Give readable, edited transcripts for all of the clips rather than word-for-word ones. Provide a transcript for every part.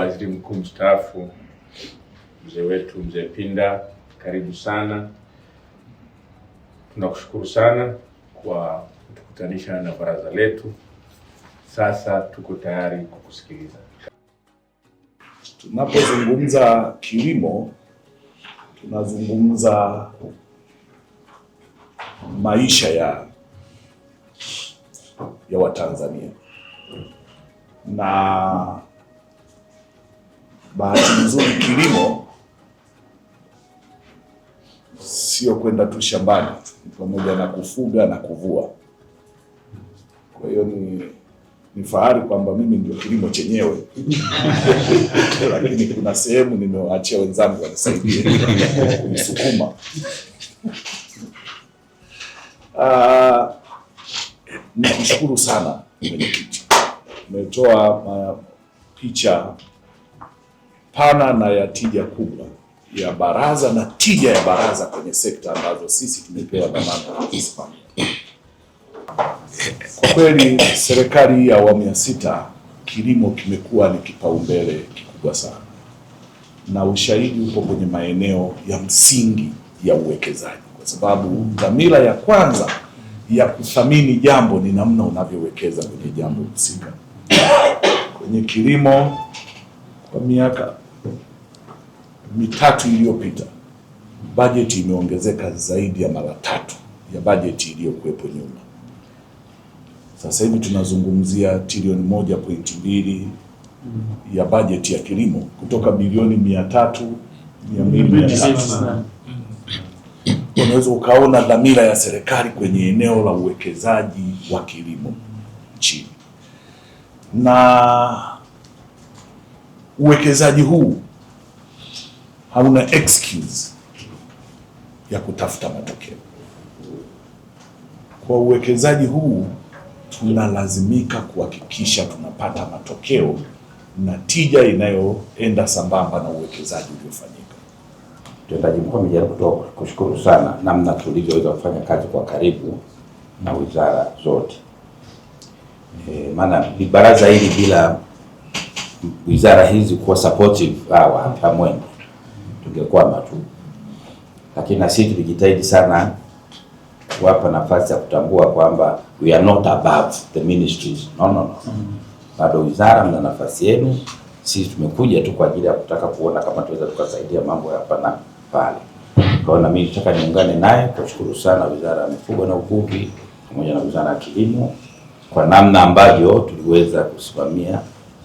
Waziri Mkuu mstaafu mzee wetu Mzee Pinda, karibu sana. Tunakushukuru sana kwa kutukutanisha na baraza letu. Sasa tuko tayari kukusikiliza. Tunapozungumza kilimo, tunazungumza maisha ya Watanzania, na bahati nzuri kilimo sio kwenda tu shambani, pamoja na kufuga na kuvua. Kwa hiyo ni fahari kwamba mimi ndio kilimo chenyewe lakini kuna sehemu nimewaachia wenzangu wanisaidie kunisukuma. Nikushukuru sana mwenyekiti, umetoa picha pana na ya tija kubwa ya baraza na tija ya baraza kwenye sekta ambazo sisi tumepewa dhamana ya kusimamia. Kwa kweli serikali ya awamu ya 6 kilimo kimekuwa ni kipaumbele kikubwa sana, na ushahidi upo kwenye maeneo ya msingi ya uwekezaji, kwa sababu dhamira ya kwanza ya kuthamini jambo ni namna unavyowekeza kwenye jambo husika. Kwenye kilimo, kwa miaka 3 iliyopita bajeti imeongezeka zaidi ya mara 3 ya bajeti iliyokuwepo nyuma. Sasa hivi tunazungumzia trilioni 1.2 ya bajeti ya kilimo kutoka bilioni 300 200. Unaweza ukaona dhamira ya serikali kwenye eneo la uwekezaji wa kilimo nchini, na uwekezaji huu hauna excuse ya kutafuta matokeo. Kwa uwekezaji huu tunalazimika kuhakikisha tunapata matokeo na tija inayoenda sambamba na uwekezaji uliofanyika. Mtendaji mkuu amejaribu kushukuru sana namna tulivyoweza kufanya kazi kwa karibu na wizara zote. Maana baraza hili bila wizara hizi kuwa supportive hamwendi, tungekwama tu. Lakini na sisi tulijitahidi sana kuwapa nafasi ya kutambua kwamba we are not above the ministries. No. Bado wizara mna nafasi yenu. Sisi tumekuja tu kwa ajili ya kutaka kuona kama tunaweza tukasaidia mambo hapa na pale. Kwa hiyo mimi nataka niungane naye kushukuru sana Wizara ya Mifugo na Uvuvi pamoja na Wizara ya Kilimo kwa namna ambavyo tuliweza kusimamia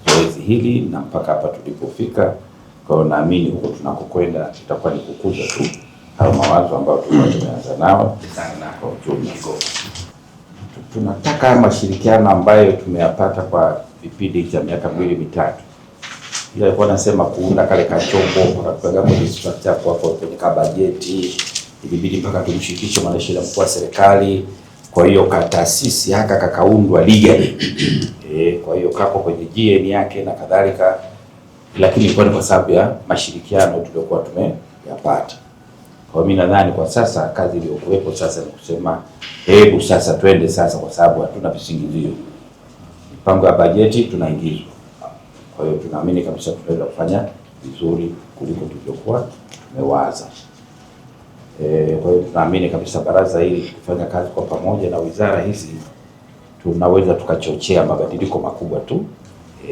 zoezi hili na mpaka hapa tulipofika. Kwa hiyo naamini huko tunakokwenda itakuwa ni kukuza tu au mawazo ambayo tumeanza nao sana kwa ujumla. Tunataka mashirikiano ambayo tumeyapata kwa vipindi cha miaka 2-3. Ile alikuwa anasema kuunda kale kachombo mpaka kupanga kwenye structure hapo kwenye bajeti, ilibidi mpaka tumshirikishe mwanasheria mkuu wa serikali. Kwa hiyo taasisi haka kakaundwa legally. Kwa hiyo kako kwenye GN yake na kadhalika, lakini kwa sababu ya mashirikiano tuliokuwa tumeyapata. Kwa mimi nadhani kwa sasa kazi iliyokuwepo sasa ni kusema hebu sasa twende sasa, kwa sababu hatuna visingizio. Mipango ya bajeti tunaingizwa. Kwa hiyo tunaamini kabisa tunaweza kufanya vizuri kuliko tulivyokuwa tumewaza. Kwa hiyo tunaamini kabisa baraza hili kufanya kazi kwa pamoja na wizara hizi tunaweza tukachochea mabadiliko makubwa tu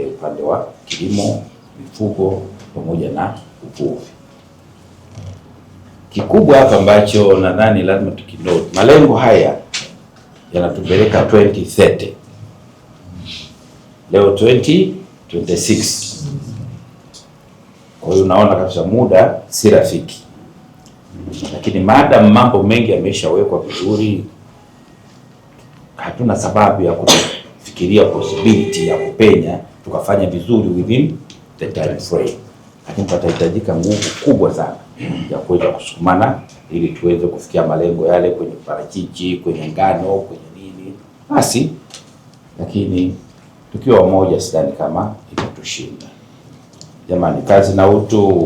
upande wa kilimo, mifugo pamoja na uvuvi. Kikubwa hapa ambacho nadhani lazima tukinote, malengo haya yanatupeleka 2030. Leo 2026. Kwa hiyo unaona kabisa muda si rafiki. Lakini madam mambo mengi yameshawekwa vizuri, hatuna sababu ya kufikiria possibility ya kupenya tukafanya vizuri within the time frame. Lakini patahitajika nguvu kubwa sana ya kuweza kusukumana ili tuweze kufikia malengo yale kwenye parachichi, kwenye ngano, kwenye nini. Basi lakini tukiwa wamoja sidhani kama itatushinda. Jamani, kazi na utu.